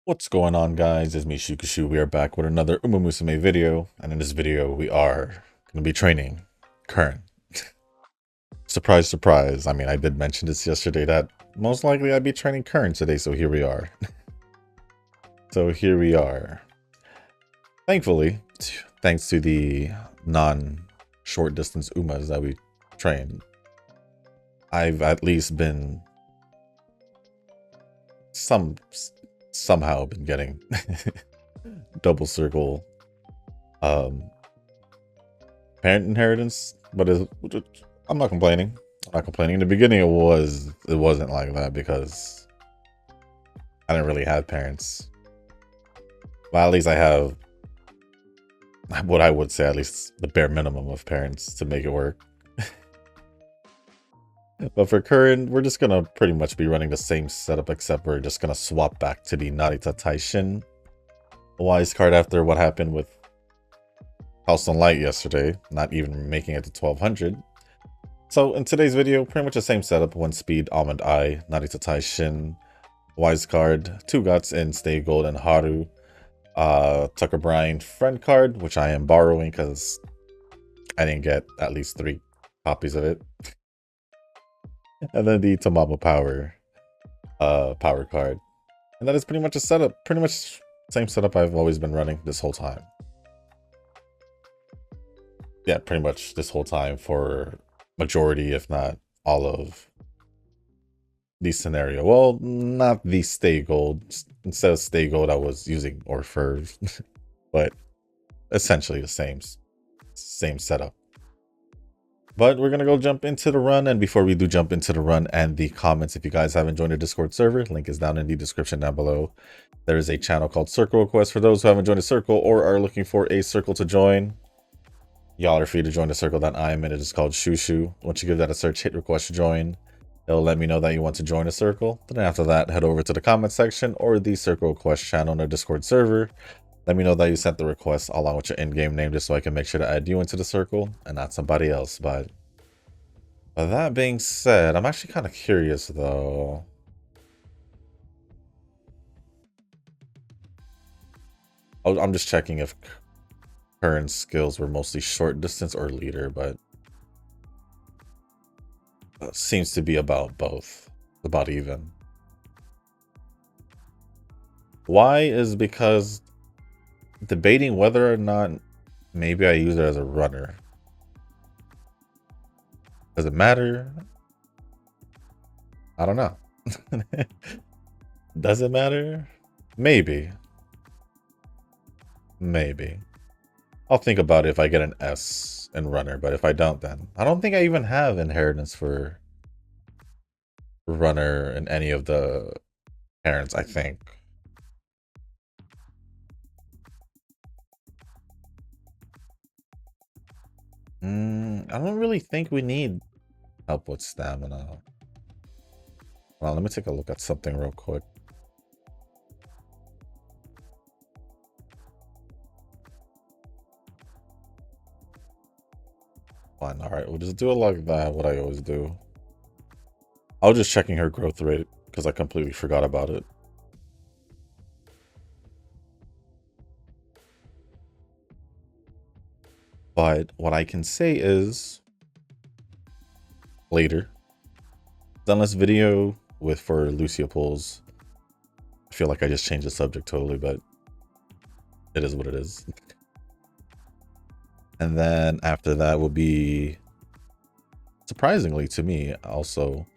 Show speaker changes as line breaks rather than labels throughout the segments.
What's going on, guys? It's me, Shukashu. We are back with another Musume video, and in this video we are going to be training Curren. Surprise, surprise. I mean, I did mention this yesterday that most likely I'd be training Curren today, so here we are. So here we are. Thankfully, thanks to the non-short distance Umas that we trained, I've at least been somehow been getting double circle parent inheritance, but I'm not complaining. In the beginning it wasn't like that because I didn't really have parents. Well, at least I have what I would say at least the bare minimum of parents to make it work. But for Curren, we're just gonna pretty much be running the same setup, except we're just gonna swap back to the Narita Taishin wise card after what happened with House on Light yesterday, not even making it to 1200. So in today's video, pretty much the same setup: 1 speed, Almond Eye, Narita Taishin, wise card, 2 guts in Stay Gold and Haru, Tucker Bryan friend card, which I am borrowing because I didn't get at least 3 copies of it. And then the Tamamo Power power card. And that is pretty much a setup. Pretty much same setup I've always been running this whole time. Yeah, pretty much this whole time for majority, if not all of the scenario. Well, not the Stay Gold. Instead of Stay Gold, I was using Orfurs. But essentially the same setup. But we're going to go jump into the run. And before we do jump into the run and the comments, if you guys haven't joined the Discord server, link is down in the description down below. There is a channel called Circle Request for those who haven't joined a circle or are looking for a circle to join. Y'all are free to join the circle that I am in. It is called Shushu. Once you give that a search, hit request to join. It'll let me know that you want to join a circle. Then after that, head over to the comment section or the Circle Request channel on the Discord server. Let me know that you sent the request along with your in-game name, just so I can make sure to add you into the circle and not somebody else. But that being said, I'm actually kind of curious though. I'm just checking if Curren's skills were mostly short distance or leader, but seems to be about both, about even. Why is because debating whether or not maybe I use it as a runner. Does it matter? I don't know. Does it matter? Maybe. Maybe. I'll think about it if I get an S in runner, but if I don't, then I don't think I even have inheritance for runner in any of the parents, I think. I don't really think we need help with stamina. Well, let me take a look at something real quick. Fine, alright, we'll just do it like that, what I always do. I was just checking her growth rate because I completely forgot about it. But what I can say is later, done this video with for Lucia pulls. I feel like I just changed the subject totally, but it is what it is. And then after that will be, surprisingly to me, also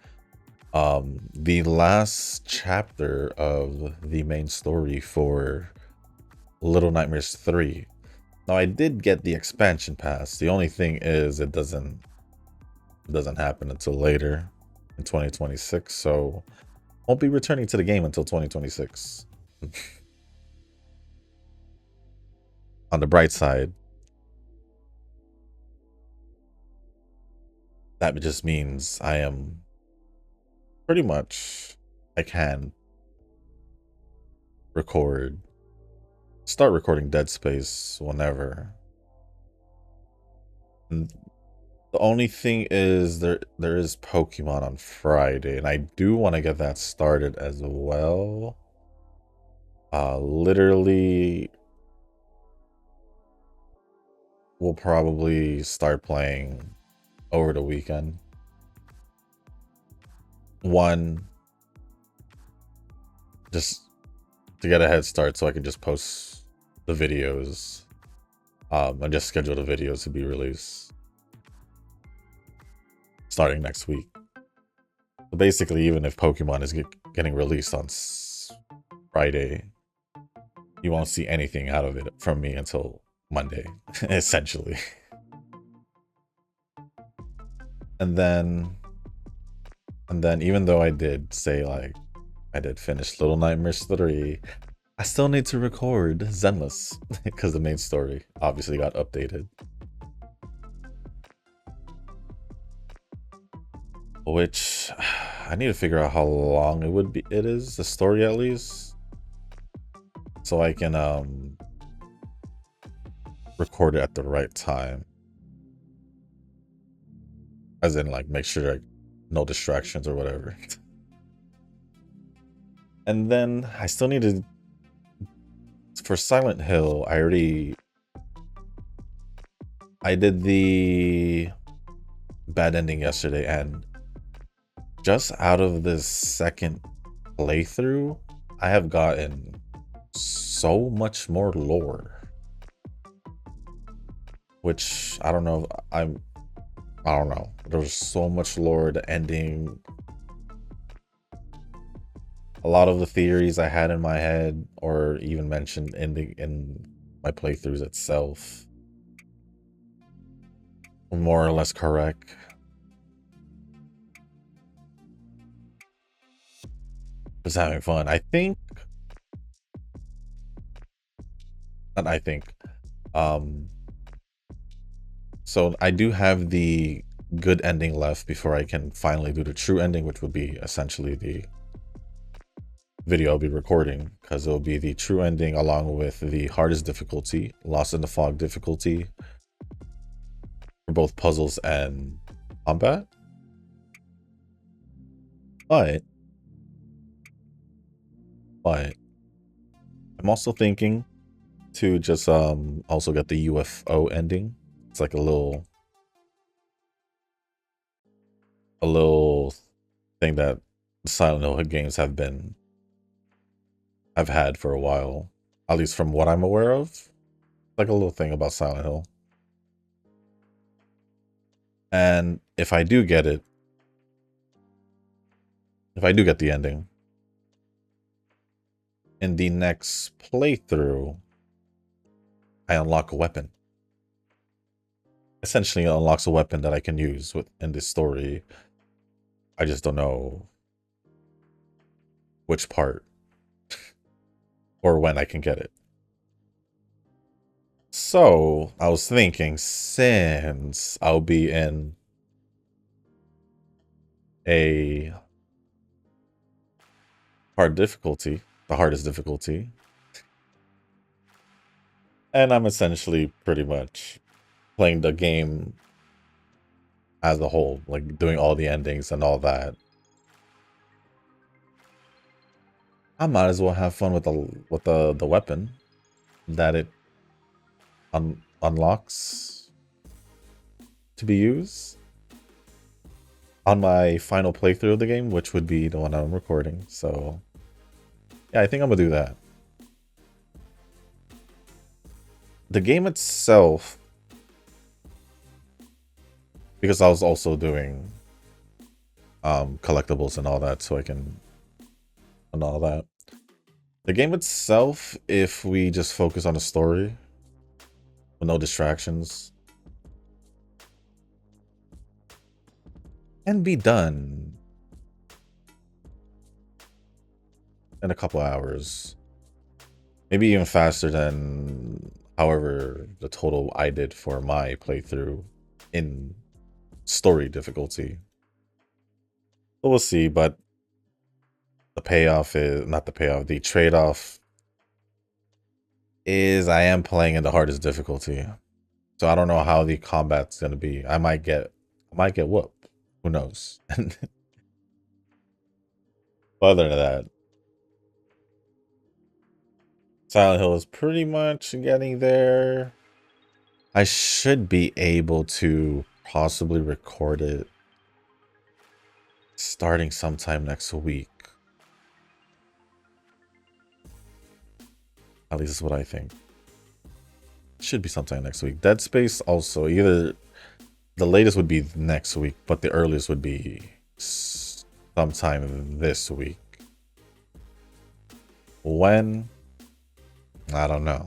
the last chapter of the main story for Little Nightmares 3. Now I did get the expansion pass. The only thing is it doesn't happen until later in 2026, so won't be returning to the game until 2026. On the bright side, that just means I am pretty much, I can start recording Dead Space whenever. And the only thing is there is Pokemon on Friday, and I do want to get that started as well. Literally, we'll probably start playing over the weekend. One, just to get a head start so I can just post the videos. And just schedule the videos to be released starting next week. So basically, even if Pokemon is getting released on Friday, you won't see anything out of it from me until Monday, essentially. And then, even though I did say like I did finish Little Nightmares 3, I still need to record Zenless because the main story obviously got updated. Which I need to figure out how long it is, the story at least. So I can record it at the right time. As in like make sure like no distractions or whatever. And then I still need to, for Silent Hill, I did the bad ending yesterday, and just out of this second playthrough, I have gotten so much more lore. Which I don't know, I don't know. There's so much lore, the ending. A lot of the theories I had in my head, or even mentioned in my playthroughs itself, were more or less correct. Just having fun. I think. So I do have the good ending left before I can finally do the true ending, which would be essentially the video I'll be recording, because it'll be the true ending along with the hardest difficulty, Lost in the Fog difficulty, for both puzzles and combat. But I'm also thinking to just also get the UFO ending. It's like a little thing that Silent Hill games have had for a while, at least from what I'm aware of. Like a little thing about Silent Hill. And if I do get it, if I do get the ending, in the next playthrough, I unlock a weapon. Essentially, it unlocks a weapon that I can use in this story. I just don't know which part or when I can get it. So I was thinking, since I'll be in a hard difficulty, the hardest difficulty, and I'm essentially pretty much playing the game as a whole, like doing all the endings and all that, I might as well have fun with the weapon that it unlocks to be used on my final playthrough of the game, which would be the one I'm recording. So yeah, I think I'm gonna do that. The game itself, because I was also doing collectibles and all that, so I can and all that. The game itself, if we just focus on the story with no distractions, can be done in a couple hours. Maybe even faster than however the total I did for my playthrough in story difficulty. But we'll see, but the payoff is not the payoff, the trade-off is I am playing in the hardest difficulty. So I don't know how the combat's gonna be. I might get whooped. Who knows? Other than that, Silent Hill is pretty much getting there. I should be able to possibly record it starting sometime next week. At least is what I think. Should be sometime next week. Dead Space also, either the latest would be next week, but the earliest would be sometime this week. When? I don't know.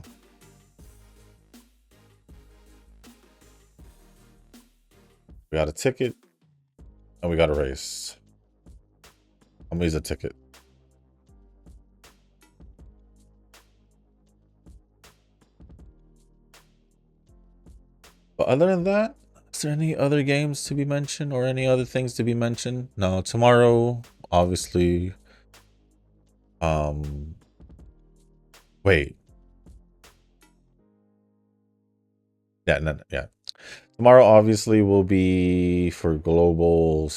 We got a ticket and we got a race. I'm gonna use a ticket. But other than that, is there any other games to be mentioned or any other things to be mentioned? No, tomorrow, obviously. Wait. Yeah, no, yeah. Tomorrow, obviously, will be for global.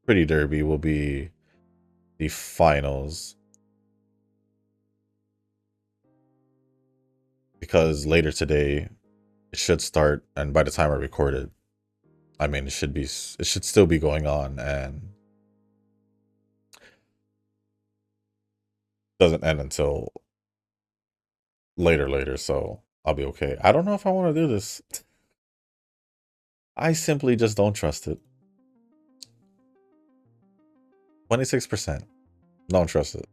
Pretty Derby will be the finals. Because later today, it should start, and by the time I record it, I mean, it should still be going on, and doesn't end until later, so I'll be okay. I don't know if I want to do this. I simply just don't trust it. 26%. Don't trust it.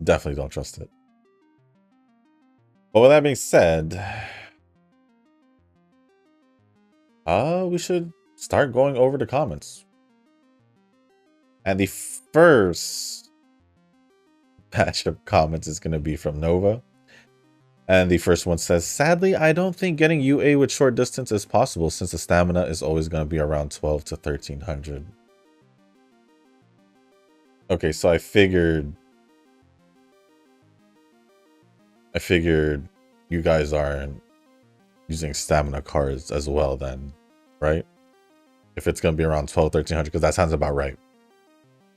Definitely don't trust it. But with that being said, we should start going over the comments. And the first batch of comments is going to be from Nova. And the first one says, sadly, I don't think getting UA with short distance is possible since the stamina is always going to be around 12 to 1300. Okay, so I figured you guys aren't using stamina cards as well then, right? If it's going to be around 12, 1300, because that sounds about right.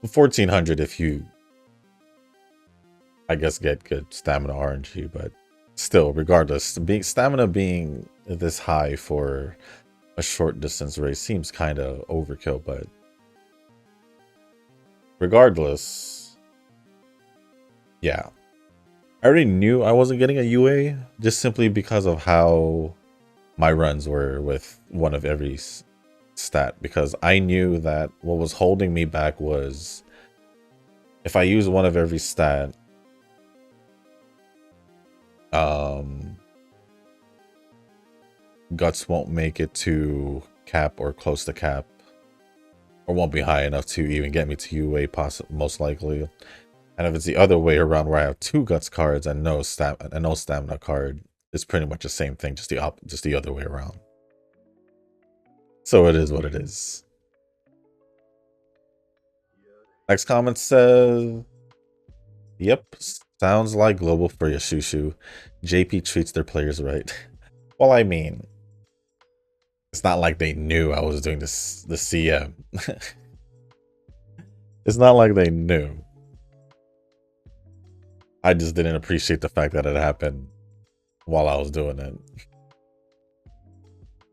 1400 if you, I guess, get good stamina RNG, but still, regardless, stamina being this high for a short distance race seems kind of overkill, but regardless, yeah. I already knew I wasn't getting a UA just simply because of how my runs were with one of every stat, because I knew that what was holding me back was if I use one of every stat, guts won't make it to cap or close to cap, or won't be high enough to even get me to UA most likely. And if it's the other way around where I have 2 guts cards and no stamina card, it's pretty much the same thing, just the other way around. So it is what it is. Next comment says, yep, sounds like global for Yashushu. JP treats their players right. Well, I mean, it's not like they knew I was doing this the CM. It's not like they knew. I just didn't appreciate the fact that it happened while I was doing it.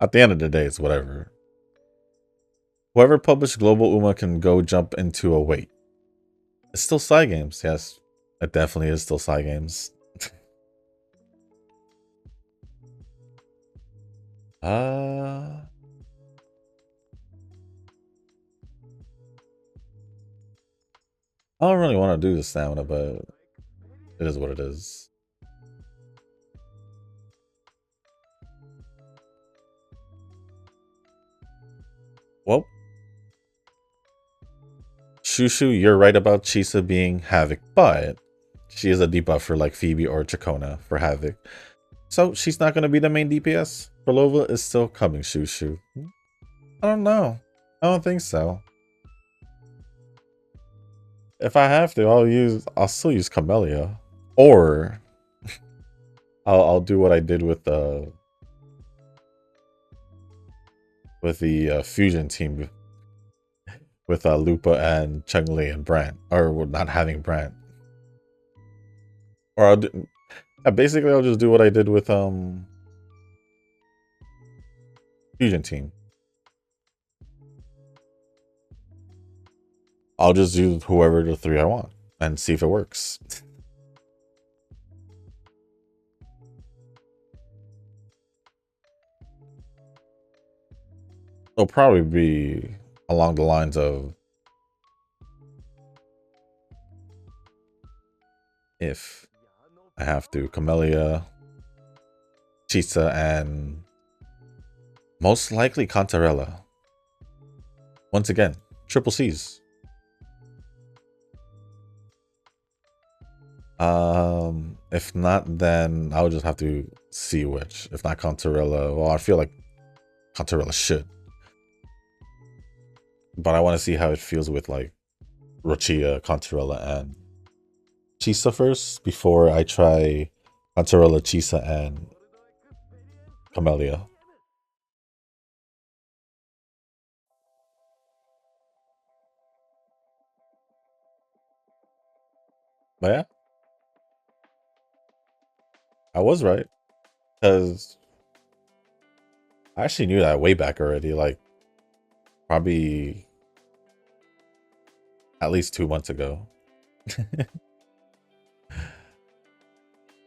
At the end of the day, it's whatever. Whoever published Global Uma can go jump into a wait. It's still side games, yes. It definitely is still side games. I don't really want to do the stamina, but it is what it is. Well, Shushu, you're right about Chisa being Havoc, but she is a debuffer like Phoebe or Chacona for Havoc. So she's not going to be the main DPS. Belova is still coming, Shushu. I don't know. I don't think so. If I have to, I'll still use Camellia. Or I'll do what I did with the fusion team with Lupa and Chun-Li and Brant, or well, not having Brant. Or basically I'll just do what I did with fusion team. I'll just do whoever the three I want and see if it works. It'll probably be along the lines of if I have to Camellia, Chisa, and most likely Cantarella. Once again, triple C's. If not, then I'll just have to see which. If not Cantarella, well, I feel like Cantarella should. But I want to see how it feels with like Rochia, Cantarella, and Chisa first before I try Cantarella, Chisa, and Camellia. But yeah, I was right. Because I actually knew that way back already. Like, probably at least 2 months ago.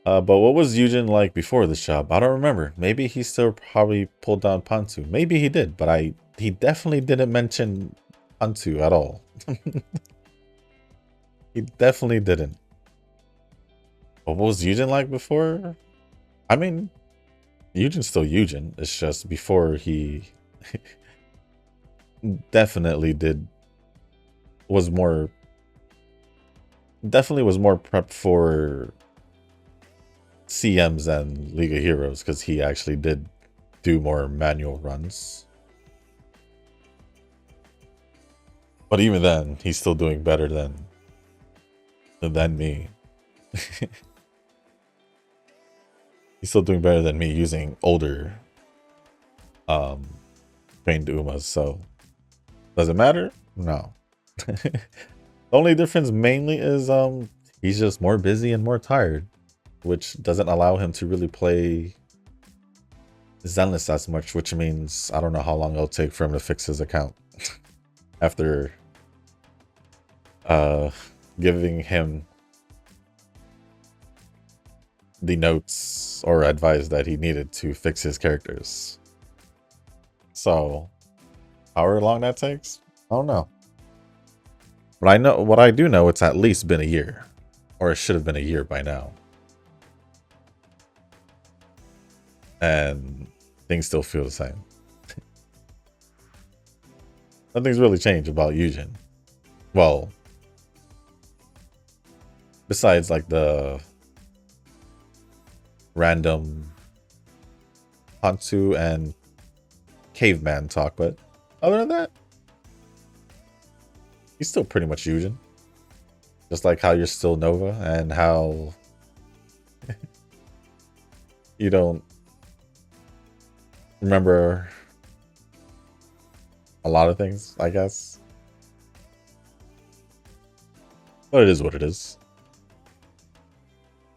But what was Eugen like before this job? I don't remember. Maybe he still probably pulled down Pantu. Maybe he did, but he definitely didn't mention Pantu at all. He definitely didn't. But what was Eugen like before? I mean, Eugen's still Eugen. It's just before he definitely did was more definitely was more prepped for CMs and League of Heroes because he actually did do more manual runs. But even then, he's still doing better than me. He's still doing better than me using older trained Umas, so does it matter? No. The only difference mainly is he's just more busy and more tired, which doesn't allow him to really play Zenless as much, which means I don't know how long it'll take for him to fix his account after giving him the notes or advice that he needed to fix his characters. So however long that takes, I don't know. But I know what I do know, it's at least been a year. Or it should have been a year by now. And things still feel the same. Nothing's really changed about Eugen. Well, besides like the random Hantu and caveman talk, but other than that, he's still pretty much Eugen. Just like how you're still Nova and how you don't remember a lot of things, I guess. But it is what it is.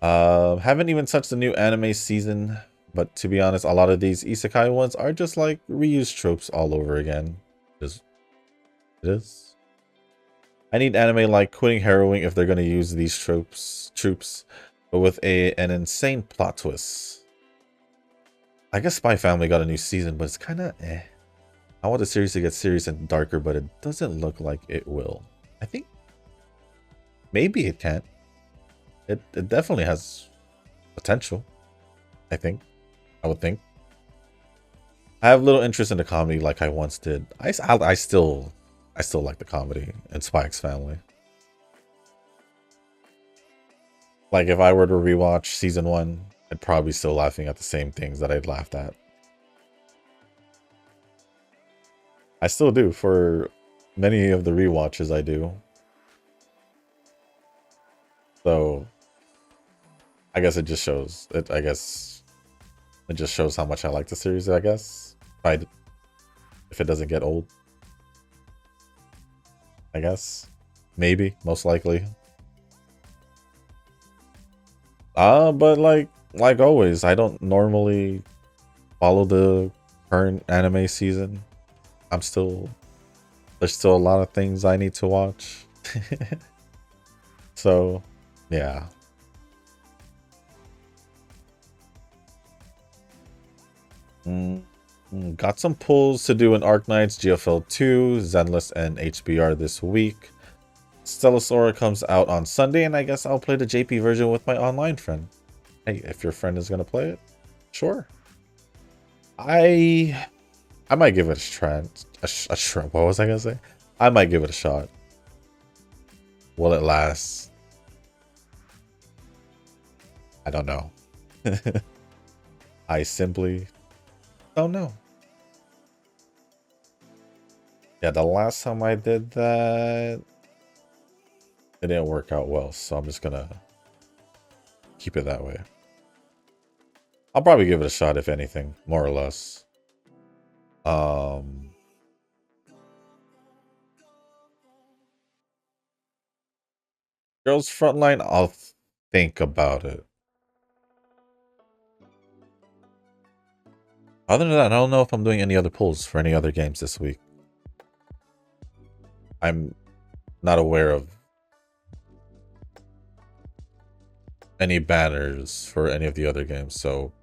Haven't even touched the new anime season, but to be honest, a lot of these isekai ones are just like reused tropes all over again. It is. I need anime like quitting harrowing if they're gonna use these troops, but with an insane plot twist. I guess Spy Family got a new season, but it's kind of eh. I want the series to get serious and darker, but it doesn't look like it will. I think maybe it can. It definitely has potential. I would think. I have little interest in the comedy like I once did. I still like the comedy in Spy X Family. Like if I were to rewatch season 1, I'd probably still laughing at the same things that I'd laughed at. I still do for many of the rewatches I do. So I guess it just shows it. I guess it just shows how much I like the series. I guess if it doesn't get old. I guess maybe most likely. But like always, I don't normally follow the current anime season. There's still a lot of things I need to watch. So, yeah. Got some pulls to do in Arknights, GFL 2, Zenless, and HBR this week. Stellasora comes out on Sunday, and I guess I'll play the JP version with my online friend. Hey, if your friend is gonna play it, sure. I might give it a try. What was I gonna say? I might give it a shot. Will it last? I don't know. I simply don't know. Yeah, the last time I did that, it didn't work out well, so I'm just gonna keep it that way. I'll probably give it a shot, if anything, more or less. Girls Frontline, I'll think about it. Other than that, I don't know if I'm doing any other pulls for any other games this week. I'm not aware of any banners for any of the other games, so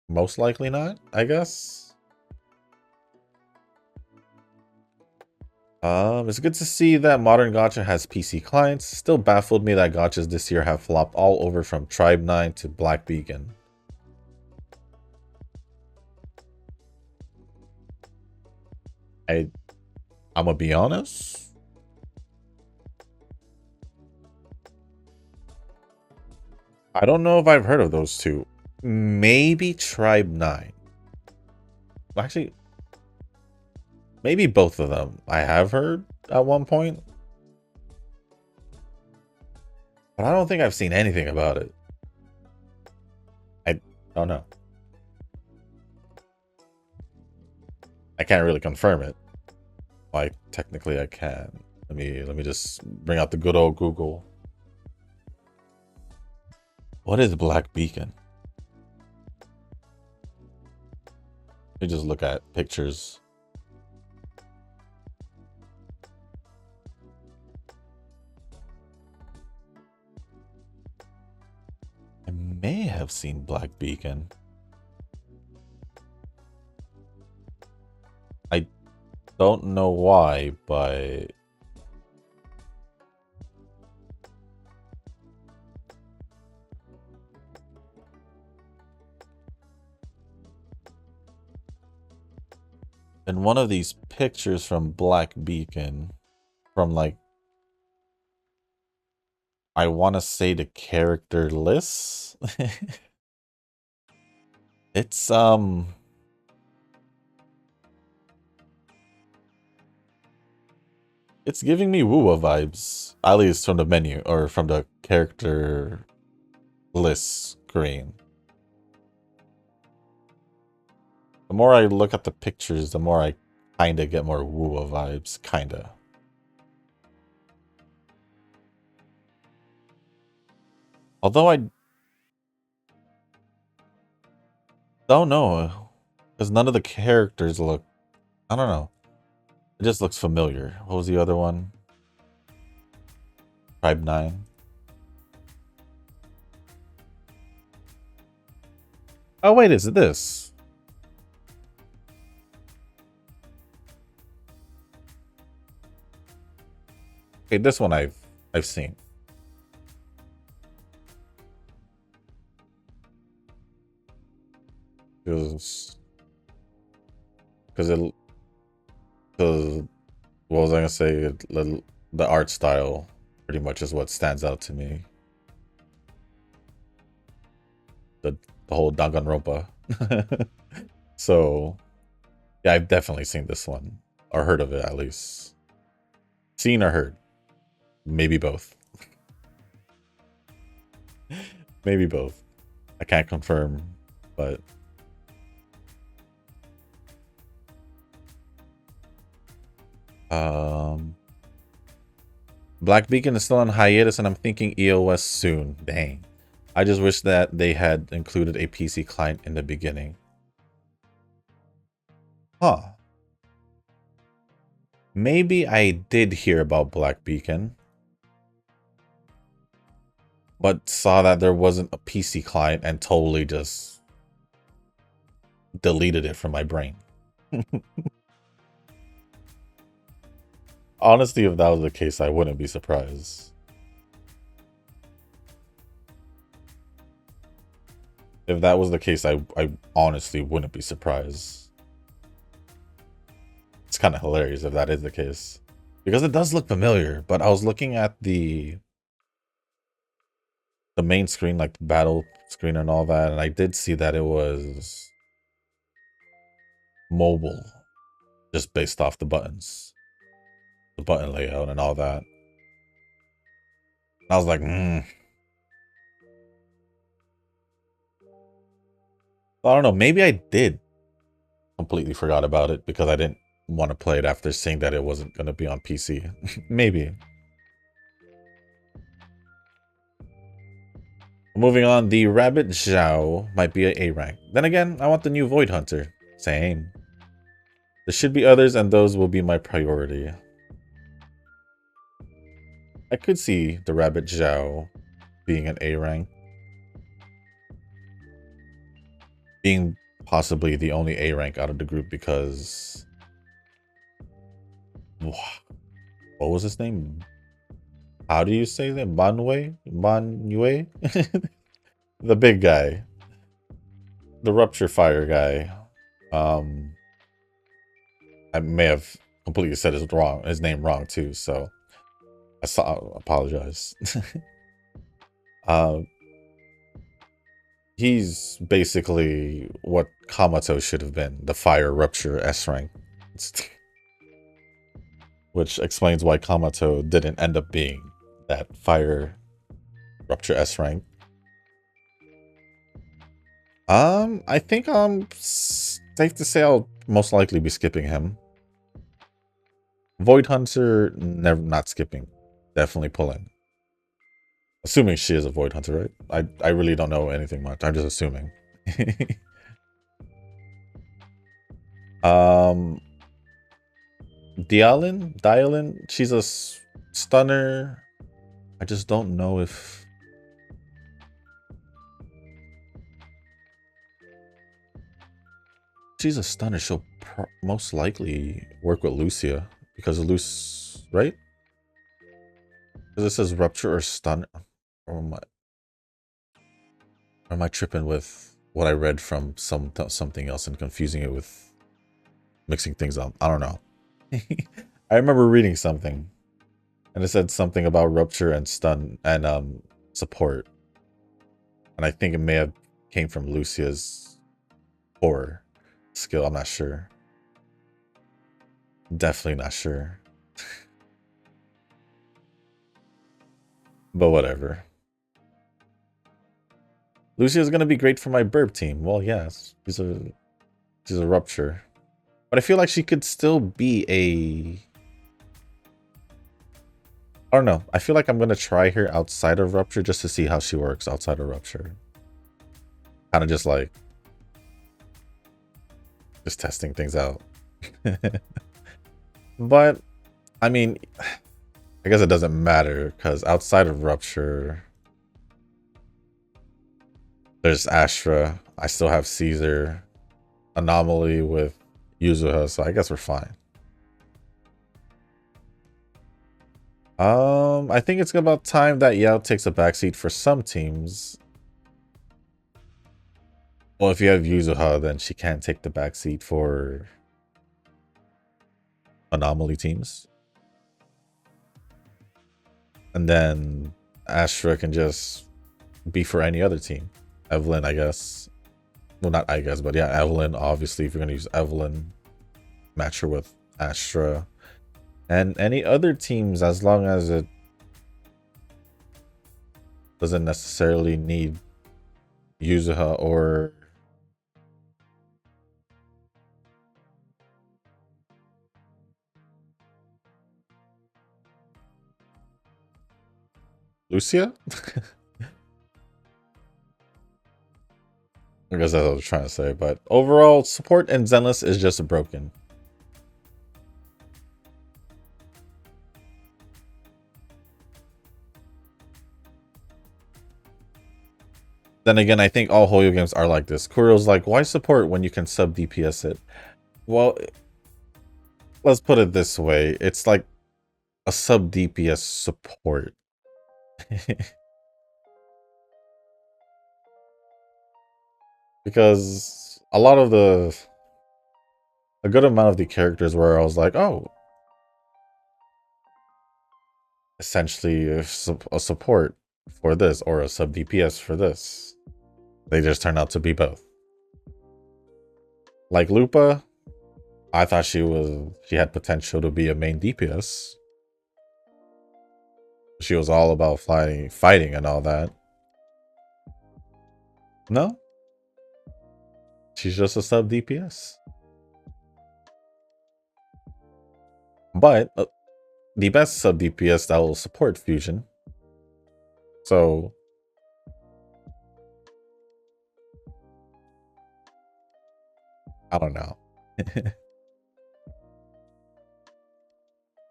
most likely not, I guess. It's good to see that modern gacha has PC clients. Still baffled me that gachas this year have flopped all over from Tribe 9 to Black Beacon. I'm gonna be honest. I don't know if I've heard of those two. Maybe Tribe 9. Actually, maybe both of them I have heard at one point. But I don't think I've seen anything about it. I don't know. I can't really confirm it. Like, technically I can. Let me just bring out the good old Google. What is Black Beacon? Let me just look at pictures. I may have seen Black Beacon. I don't know why, but in one of these pictures from Black Beacon, from like, I want to say the character list. It's it's giving me Wuwa vibes, at least from the menu or from the character list screen. The more I look at the pictures, the more I kinda get more Wuwa vibes, kinda. Although I don't know, because none of the characters look, I don't know. It just looks familiar. What was the other one? Tribe 9. Oh wait, is it this? Okay, this one I've seen. Because it, what was I gonna say? The art style pretty much is what stands out to me. The whole Danganronpa. So yeah, I've definitely seen this one, or heard of it at least. Seen or heard, maybe both. Maybe both. I can't confirm, but Black Beacon is still on hiatus, and I'm thinking EOS soon. Dang. I just wish that they had included a PC client in the beginning. Huh. Maybe I did hear about Black Beacon, but saw that there wasn't a PC client and totally just deleted it from my brain. Honestly, if that was the case, I wouldn't be surprised. If that was the case, I honestly wouldn't be surprised. It's kind of hilarious if that is the case. Because it does look familiar, but I was looking at the main screen, like the battle screen and all that, and I did see that it was mobile, just based off the buttons, the button layout and all that. And I was like, I don't know, maybe I did completely forgot about it because I didn't want to play it after seeing that it wasn't going to be on PC. Maybe. Moving on, the Rabbit Zhao might be an A rank. Then again, I want the new Void Hunter. Same. There should be others, and those will be my priority. I could see the Rabbit Zhao being an A rank. Being possibly the only A rank out of the group because... What was his name? How do you say that? Banwei? The big guy. The Rupture Fire guy. I may have completely said his name wrong too, so apologize. He's basically what Kamato should have been, the Fire Rupture S rank. Which explains why Kamato didn't end up being that Fire Rupture S rank. I think safe to say I'll most likely be skipping him. Void Hunter, not skipping. Definitely pulling. Assuming she is a Void Hunter, right? I really don't know anything much. I'm just assuming. Dialin, she's a stunner. I just don't know if... She's a stunner. She'll most likely work with Lucia because of Luce, right? Because it says rupture or stun. Or am I tripping with what I read from something else and confusing it with mixing things up? I don't know. I remember reading something, and it said something about rupture and stun and support, and I think it may have came from Lucia's core skill. I'm not sure. Definitely not sure. But whatever. Lucia's gonna be great for my burp team. Well, yes, she's a rupture, but I feel like she could still be a... I don't know. I feel like I'm gonna try her outside of rupture just to see how she works outside of rupture. Kind of just like testing things out. But I mean, I guess it doesn't matter because outside of rupture, there's Astra. I still have Caesar, Anomaly with Yuzuha, so I guess we're fine. I think it's about time that Yao takes a backseat for some teams. Well, if you have Yuzuha, then she can't take the backseat for Anomaly teams. And then Astra can just be for any other team. Evelyn, I guess. Well, not I guess, but yeah, Evelyn. Obviously, if you're going to use Evelyn, match her with Astra. And any other teams, as long as it doesn't necessarily need Yuzuha or Lucia? I guess that's what I was trying to say, but overall, support and Zenless is just broken. Then again, I think all Hoyo games are like this. Kuro's like, why support when you can sub DPS it? Well, let's put it this way. It's like a sub DPS support. Because a good amount of the characters where I was like, oh, essentially a support for this or a sub DPS for this. They just turned out to be both. Like Lupa, I thought she had potential to be a main DPS. She was all about fighting and all that. No, she's just a sub DPS. But the best sub DPS that will support fusion. So I don't know.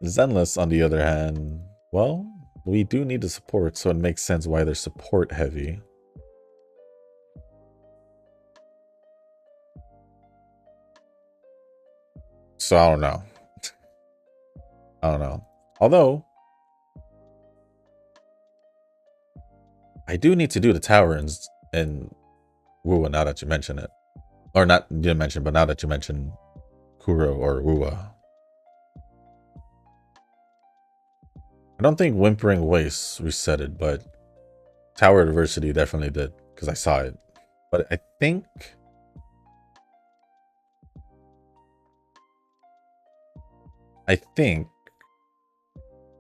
Zenless, on the other hand, well, we do need the support, so it makes sense why they're support heavy. So I don't know. I don't know. Although I do need to do the tower in Wuwa now that you mention it. Or not, you didn't mention, but now that you mention Kuro or Wuwa. I don't think Whimpering Waste resetted, but Tower Adversity definitely did, because I saw it. But I think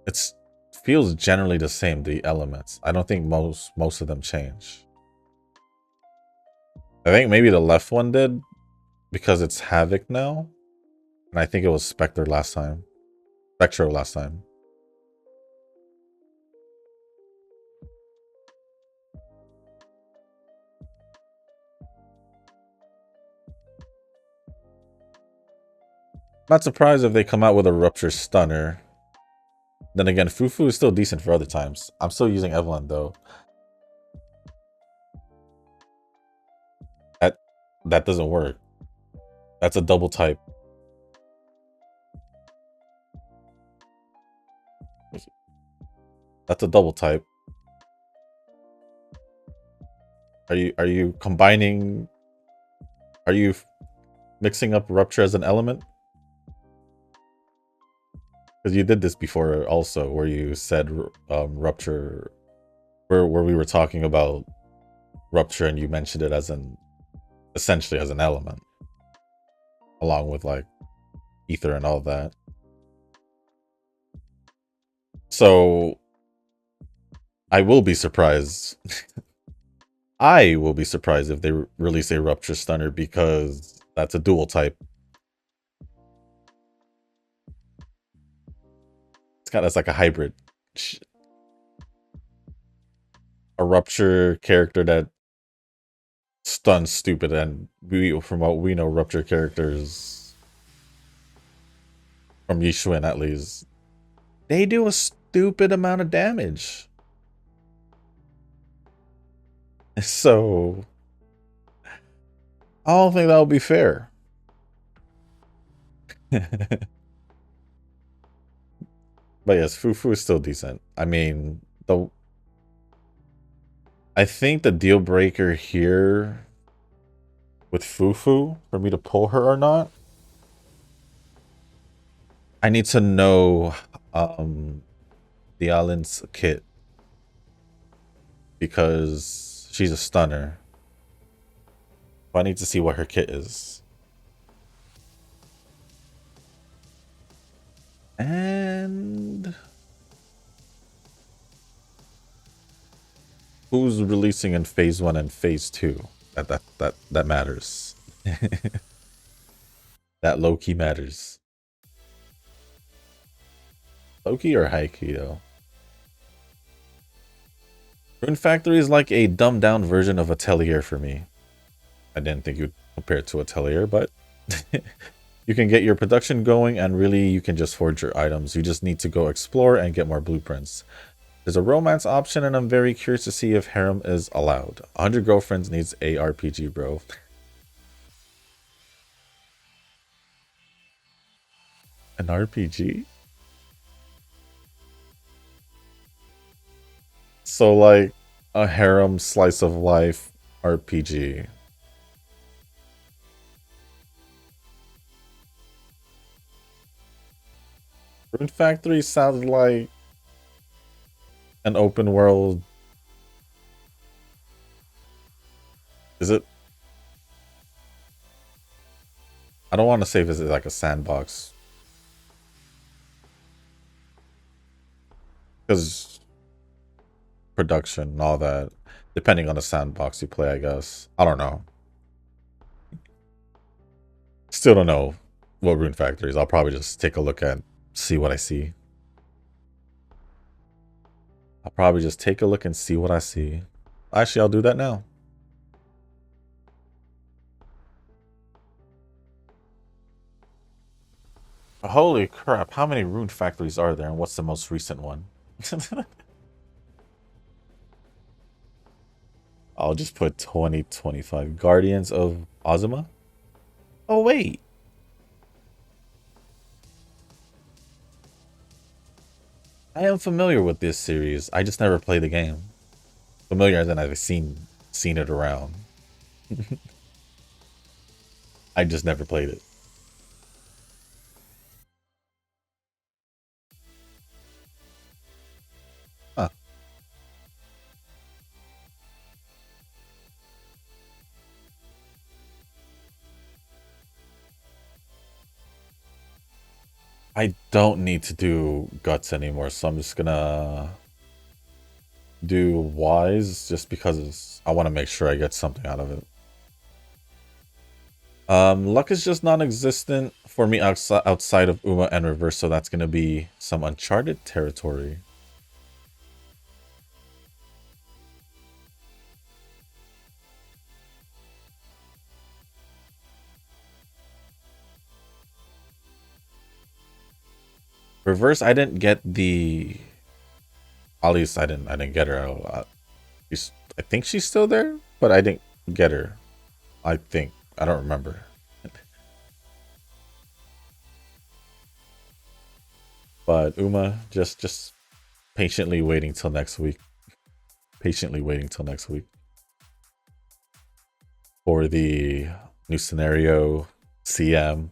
it feels generally the same, the elements. I don't think most of them change. I think maybe the left one did, because it's Havoc now. And I think it was Spectro last time. Not surprised if they come out with a Rupture Stunner. Then again, Fufu is still decent for other times. I'm still using Evelyn though. That doesn't work. That's a double type. That's a double type. Are you combining? Are you mixing up Rupture as an element? Because you did this before also, where you said Rupture, where we were talking about Rupture and you mentioned it as essentially as an element, along with like Ether and all that. So I will be surprised. I will be surprised if they release a Rupture Stunner, because that's a dual type. It's like a hybrid. A Rupture character that stuns stupid, and from what we know, Rupture characters from Yishuin at least, they do a stupid amount of damage. So I don't think that would be fair. But yes, Fufu is still decent. I mean, I think the deal breaker here with Fufu, for me to pull her or not, I need to know the Allen's kit, because she's a stunner. But I need to see what her kit is. And Who's releasing in phase 1 and phase 2? That matters. That low key matters. Low key or high key though? Rune Factory is like a dumbed down version of Atelier for me. I didn't think you'd compare it to Atelier, but you can get your production going and really you can just forge your items. You just need to go explore and get more blueprints. There's a romance option and I'm very curious to see if harem is allowed. 100 girlfriends needs a RPG, bro. An RPG? So like a harem slice of life RPG. Rune Factory sounds like an open world. Is it? I don't want to say this is like a sandbox. Because production and all that. Depending on the sandbox you play, I guess. I don't know. Still don't know what Rune Factory is. I'll probably just take a look at, see what I see. I'll probably just take a look and see what I see. Actually, I'll do that now. Holy crap, how many Rune Factories are there and what's the most recent one? I'll just put 2025 Guardians of Ozuma. Oh, wait. I am familiar with this series. I just never played the game. Familiar as in I've seen it around. I just never played it. Huh. I don't need to do guts anymore, so I'm just gonna do wise just because I want to make sure I get something out of it. Luck is just non-existent for me outside of Uma and reverse, so that's gonna be some uncharted territory. Reverse, I didn't get the. At least I didn't get her. I think she's still there, but I didn't get her. I think I don't remember. But Uma, just patiently waiting till next week. Patiently waiting till next week for the new scenario, CM,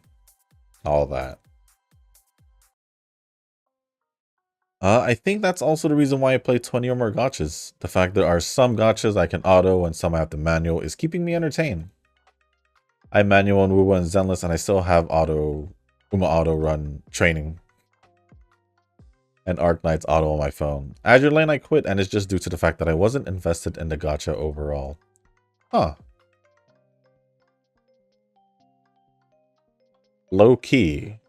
all that. I think that's also the reason why I play 20 or more gotchas. The fact there are some gotchas I can auto and some I have to manual is keeping me entertained. I manual on Wuwa and Zenless and I still have Uma auto run training. And Arc Knight's auto on my phone. Azure Lane I quit and it's just due to the fact that I wasn't invested in the gacha overall. Huh. Low key.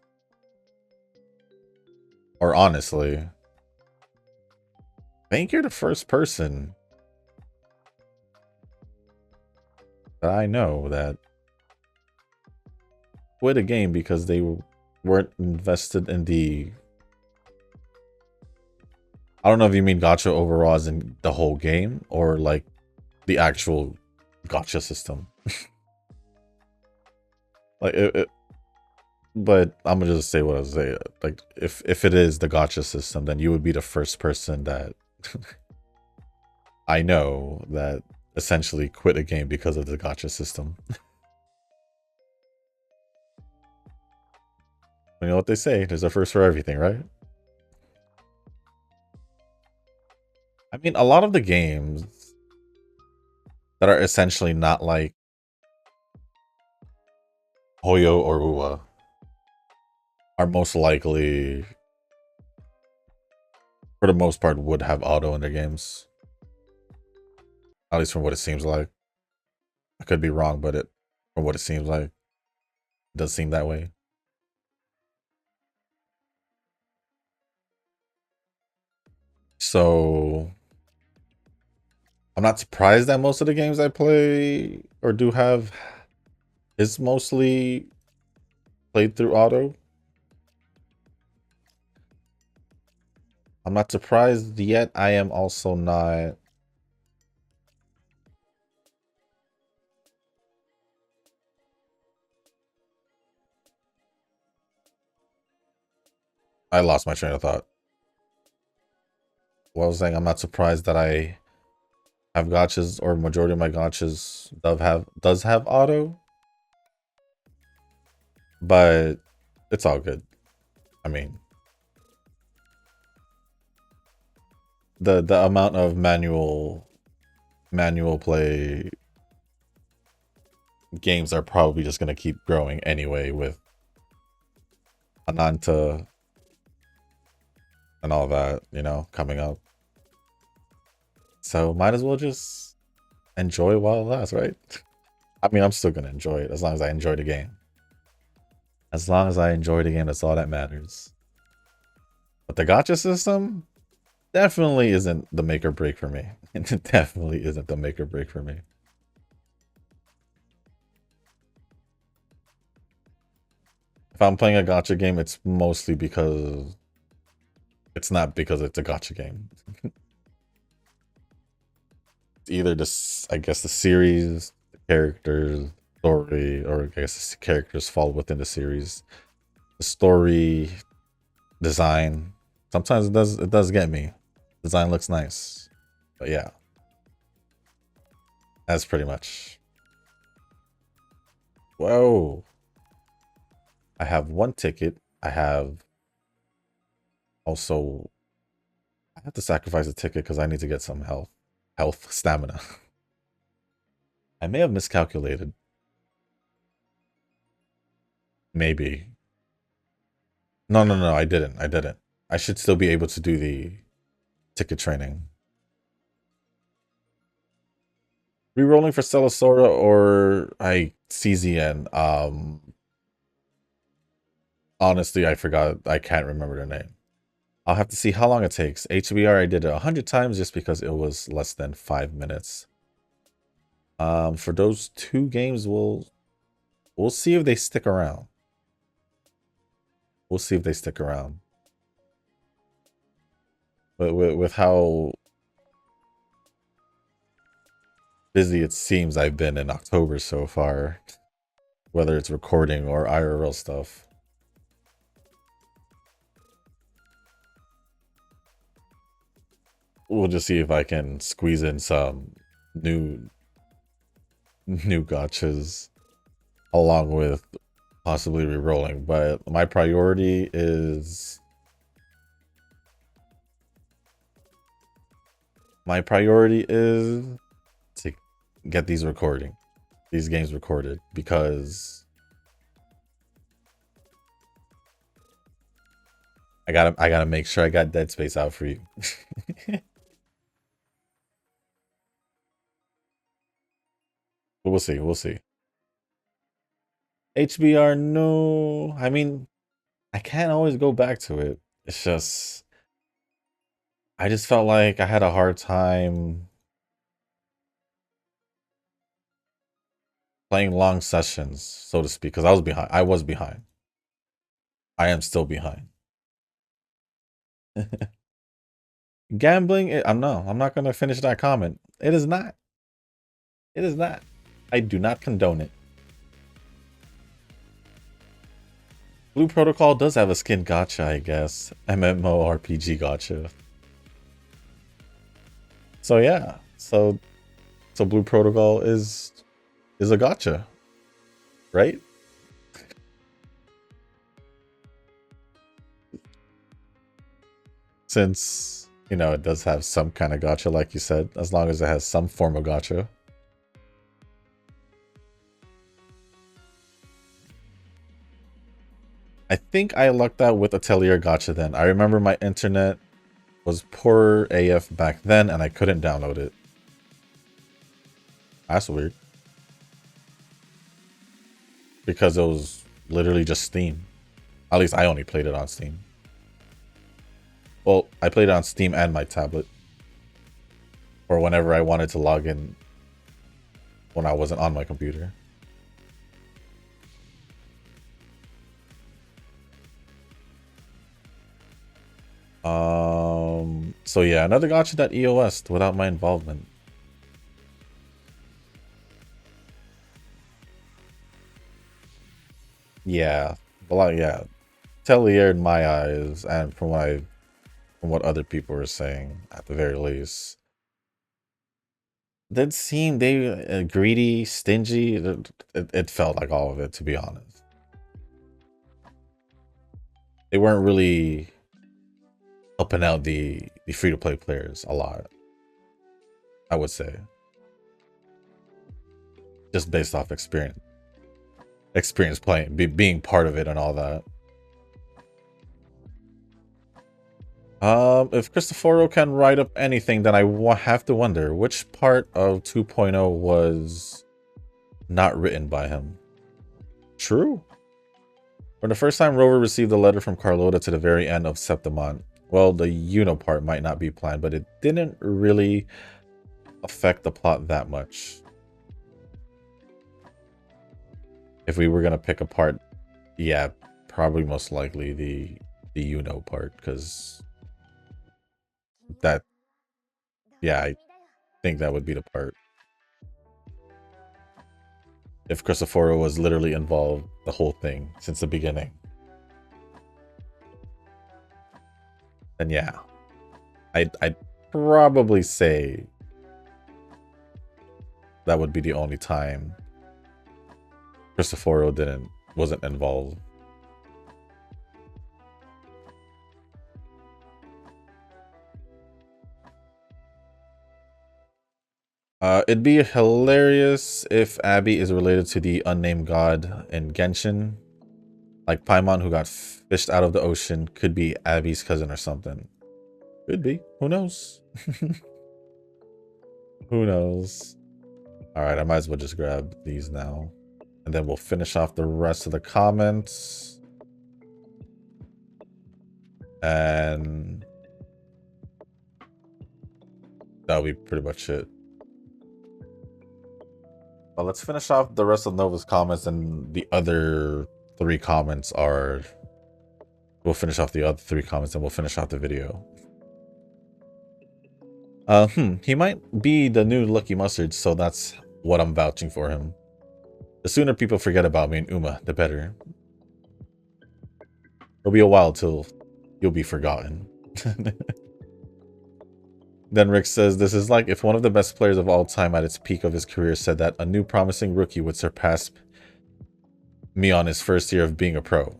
Or honestly. I think you're the first person that I know that quit a game because they weren't invested in the. I don't know if you mean gacha overall as in the whole game or like the actual gacha system. Like but I'm gonna just say what I was saying. Like if it is the gacha system, then you would be the first person that I know that essentially quit a game because of the gacha system. You know what they say, there's a first for everything, right? I mean, a lot of the games that are essentially not like Hoyo or Uwa are most likely, for the most part, would have auto in their games. At least from what it seems like. I could be wrong, but it from what it seems like, it does seem that way. So I'm not surprised that most of the games I play or do have is mostly played through auto. I'm not surprised yet. I am also not. I lost my train of thought. Well, I was saying I'm not surprised that I have gotchas, or majority of my gotchas does have auto, but it's all good. I mean, the amount of manual play games are probably just gonna keep growing anyway with Ananta and all that, you know, coming up. So might as well just enjoy while it lasts, right? I mean, I'm still gonna enjoy it as long as I enjoy the game. As long as I enjoy the game, that's all that matters. But the gotcha system definitely isn't the make or break for me. It definitely isn't the make or break for me. If I'm playing a gotcha game, it's mostly because it's not because it's a gotcha game. It's either this, I guess, the series, the characters, story, or I guess the characters fall within the series. The story, design. Sometimes it does get me. Design looks nice. But yeah. That's pretty much. Whoa. I have one ticket. I have also, I have to sacrifice a ticket because I need to get some health stamina. I may have miscalculated. Maybe. No, I didn't. I didn't. I should still be able to do the ticket training. Rerolling for Celisora or CZN. Honestly, I forgot. I can't remember their name. I'll have to see how long it takes. HBR, I did it 100 times just because it was less than 5 minutes. For those two games, we'll see if they stick around. We'll see if they stick around. But with how busy it seems I've been in October so far, whether it's recording or IRL stuff. We'll just see if I can squeeze in some new gotchas along with possibly re-rolling, but my priority is to get these games recorded, because I gotta make sure I got Dead Space out for you. But we'll see. HBR, no. I mean, I can't always go back to it. It's just, I just felt like I had a hard time playing long sessions, so to speak, because I was behind. I am still behind. Gambling, I'm not gonna finish that comment. It is not. It is not. I do not condone it. Blue Protocol does have a skin gotcha, I guess. MMORPG gotcha. So yeah. So Blue Protocol is a gotcha. Right? Since, you know, it does have some kind of gotcha, like you said, as long as it has some form of gotcha. I think I lucked out with Atelier Gotcha then. I remember my internet was poor AF back then and I couldn't download it. That's weird. Because it was literally just Steam. At least I only played it on Steam. Well, I played it on Steam and my tablet. Or whenever I wanted to log in when I wasn't on my computer. So yeah, another gacha that EOS without my involvement. Yeah. Well, yeah. Tellier in my eyes, and from what other people were saying, at the very least, did seem they greedy, stingy. It felt like all of it, to be honest. They weren't really helping out the free to play players a lot, I would say, just based off experience playing, being part of it, and all that. If Cristoforo can write up anything, then I have to wonder which part of 2.0 was not written by him. True. When the first time Rover received a letter from Carlota to the very end of Septimont, well, the part might not be planned, but it didn't really affect the plot that much. If we were gonna pick a part, yeah, probably most likely the part, because that, yeah, I think that would be the part. If Cristoforo was literally involved the whole thing since the beginning, then yeah, I'd probably say that would be the only time Cristoforo wasn't involved. It'd be hilarious if Abby is related to the unnamed god in Genshin. Like Paimon, who got fished out of the ocean, could be Abby's cousin or something. Could be. Who knows? Who knows? Alright, I might as well just grab these now. And then we'll finish off the rest of the comments. And that'll be pretty much it. Well, let's finish off the rest of Nova's comments, and the other 3 comments are... We'll finish off the other 3 comments and we'll finish off the video. He might be the new Lucky Mustard, so that's what I'm vouching for him. The sooner people forget about me and Uma, the better. It'll be a while till you'll be forgotten. Then Rick says, this is like if one of the best players of all time at its peak of his career said that a new promising rookie would surpass me on his first year of being a pro.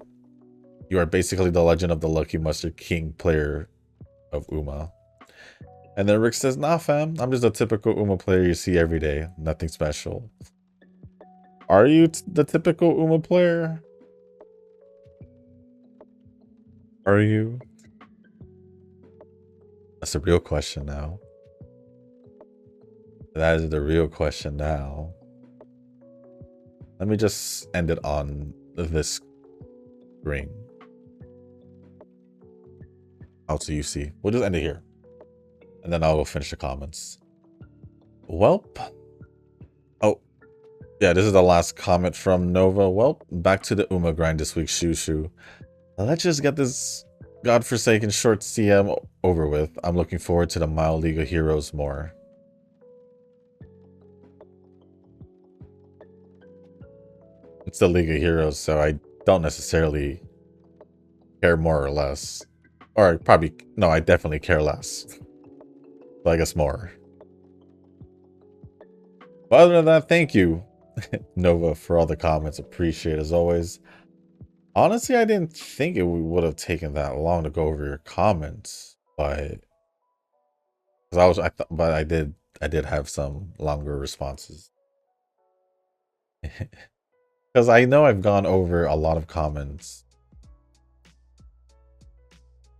You are basically the legend of the Lucky Mustard King player of Uma. And then Rick says, nah fam, I'm just a typical Uma player you see every day. Nothing special. Are you the typical Uma player? Are you? That's the real question now. That is the real question now. Let me just end it on this screen. Out to you see. We'll just end it here. And then I'll go finish the comments. Welp. Oh. Yeah, this is the last comment from Nova. Welp, back to the Uma grind this week, Shushu. Let's just get this godforsaken short CM over with. I'm looking forward to the Mile League of Heroes more. It's the League of Heroes, so I don't necessarily care more or less. Or probably, no, I definitely care less. But I guess more. But other than that, thank you, Nova, for all the comments. Appreciate it as always. Honestly, I didn't think it would have taken that long to go over your comments, but but I did have some longer responses. Because I know I've gone over a lot of comments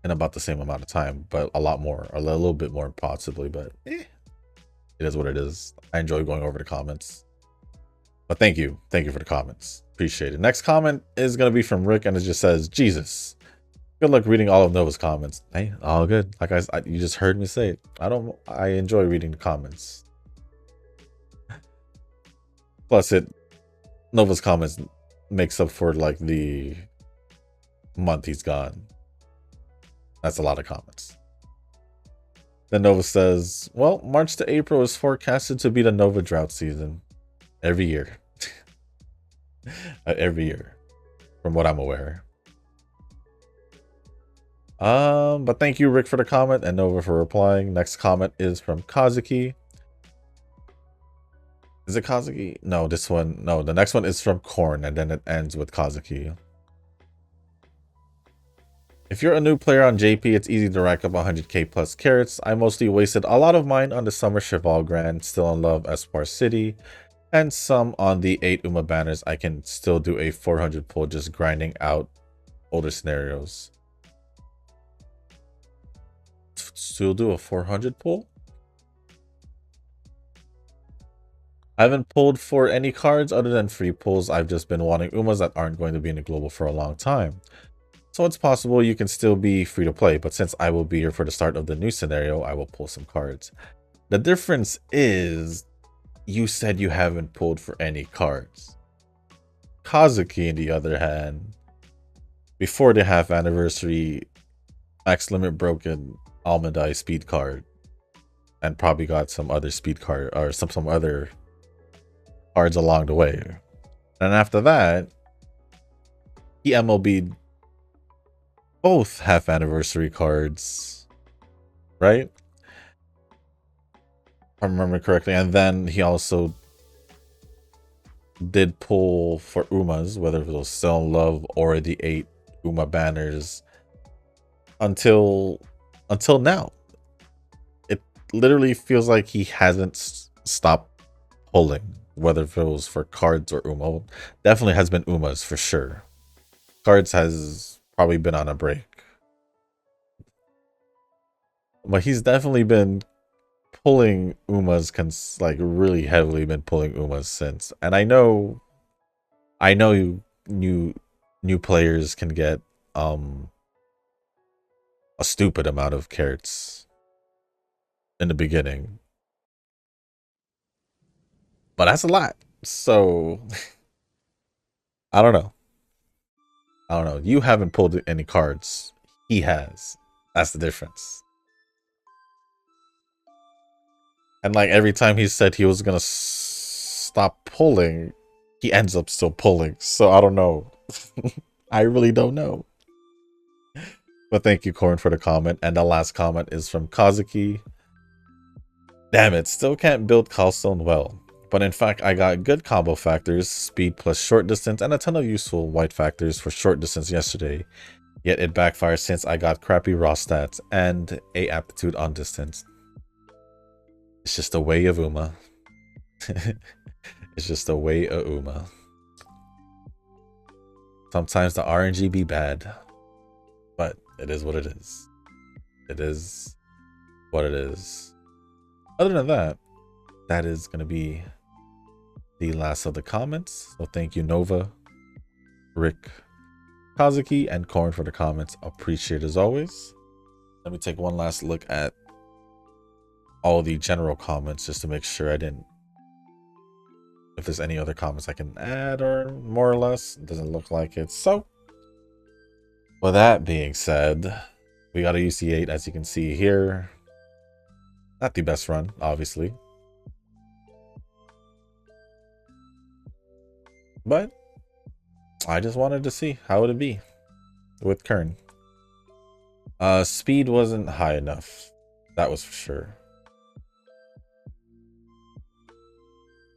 in about the same amount of time, but a lot more, a little bit more possibly, but It is what it is. I enjoy going over the comments. But thank you. Thank you for the comments. Appreciate it. Next comment is going to be from Rick, and it just says, Jesus. Good luck reading all of Nova's comments. Hey, all good. Like you just heard me say it. I enjoy reading the comments. Plus, Nova's comments makes up for like the month he's gone. That's a lot of comments. Then Nova says, well, March to April is forecasted to be the Nova drought season. Every year. Every year. From what I'm aware. But thank you, Rick, for the comment, and Nova for replying. Next comment is from Kazuki. Is it Kazuki? No, this one. No, the next one is from Korn, and then it ends with Kazuki. If you're a new player on JP, it's easy to rack up 100k plus carats. I mostly wasted a lot of mine on the Summer Cheval Grand, Still in Love Espoir City, and some on the 8 Uma banners. I can still do a 400 pull just grinding out older scenarios. Still do a 400 pull? I haven't pulled for any cards other than free pulls. I've just been wanting Umas that aren't going to be in the global for a long time. So it's possible you can still be free to play, but since I will be here for the start of the new scenario, I will pull some cards. The difference is you said you haven't pulled for any cards. Kazuki, on the other hand, before the half anniversary, max limit broken Almond Eye speed card, and probably got some other speed card or some other cards along the way. And after that, he MLB'd both half anniversary cards, right? If I remember correctly. And then he also did pull for Umas, whether it was Still in Love or the 8 Uma banners until now. It literally feels like he hasn't stopped pulling, whether it was for cards or Uma. Definitely has been Umas for sure. Cards has probably been on a break, but he's definitely been pulling Umas, like really heavily been pulling Umas since. And I know new players can get a stupid amount of carats in the beginning, but that's a lot. So I don't know. You haven't pulled any cards. He has. That's the difference. And like every time he said he was gonna stop pulling, he ends up still pulling. So I don't know. I really don't know. But thank you, Korn, for the comment. And the last comment is from Kazuki. Damn it, still can't build Callstone well. But in fact, I got good combo factors, speed plus short distance, and a ton of useful white factors for short distance yesterday. Yet it backfires since I got crappy raw stats and a aptitude on distance. It's just a way of Uma. It's just a way of Uma. Sometimes the RNG be bad, but it is what it is. It is what it is. Other than that, that is going to be the last of the comments. So thank you, Nova, Rick, Kazuki, and Korn for the comments. Appreciate it as always. Let me take one last look at all the general comments just to make sure if there's any other comments I can add, or more or less. It doesn't look like it. So with that being said, we got a UC8, as you can see here. Not the best run, obviously, but I just wanted to see how it'd be with Curren. Speed wasn't high enough, that was for sure.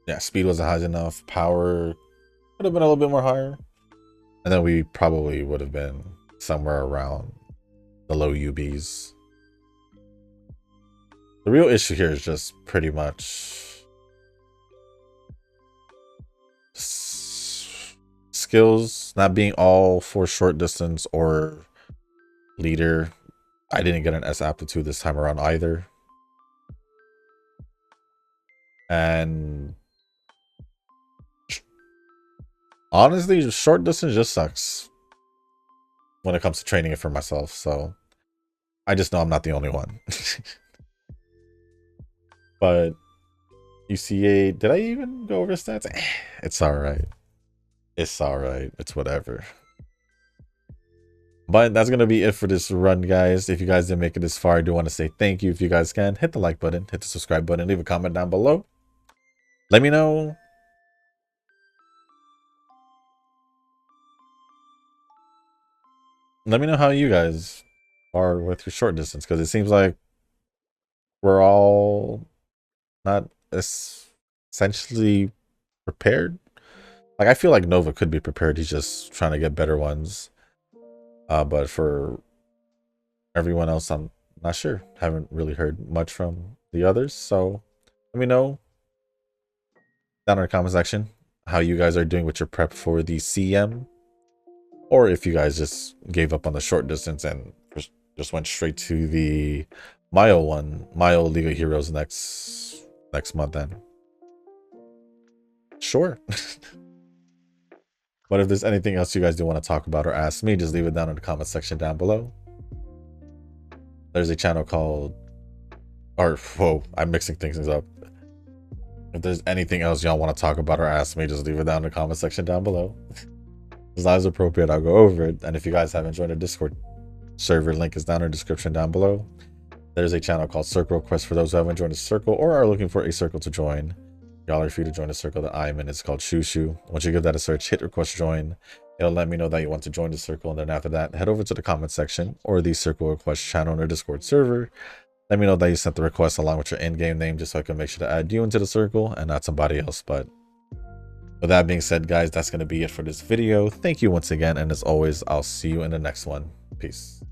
Yeah, speed wasn't high enough. Power would have been a little bit more higher, and then we probably would have been somewhere around the low UBs. The real issue here is just pretty much skills not being all for short distance or leader. I didn't get an S aptitude this time around either. And honestly, short distance just sucks when it comes to training it for myself. So I just know I'm not the only one. But UCA, did I even go over stats? It's all right. It's all right. It's whatever. But that's going to be it for this run, guys. If you guys didn't make it this far, I do want to say thank you. If you guys can, hit the like button, hit the subscribe button, leave a comment down below. Let me know. Let me know how you guys are with your short distance, because it seems like we're all not essentially prepared. Like, I feel like Nova could be prepared. He's just trying to get better ones. But for everyone else, I'm not sure. Haven't really heard much from the others. So let me know down in the comment section how you guys are doing with your prep for the CM, or if you guys just gave up on the short distance and just went straight to the Mile League of Heroes next month. Then sure. But if there's anything else you guys do want to talk about or ask me, just leave it down in the comment section down below. There's a channel called, or whoa, I'm mixing things up. If there's anything else y'all want to talk about or ask me, just leave it down in the comment section down below. As long as appropriate, I'll go over it. And if you guys haven't joined the Discord server, link is down in the description down below. There's a channel called Circle Quest for those who haven't joined a circle or are looking for a circle to join. Y'all are free to join the circle that I'm in. It's called Shushu. Once you give that a search, hit request join. It'll let me know that you want to join the circle. And then after that, head over to the comment section or the circle request channel in our Discord server. Let me know that you sent the request along with your in-game name, just so I can make sure to add you into the circle and not somebody else. But with that being said, guys, that's going to be it for this video. Thank you once again. And as always, I'll see you in the next one. Peace.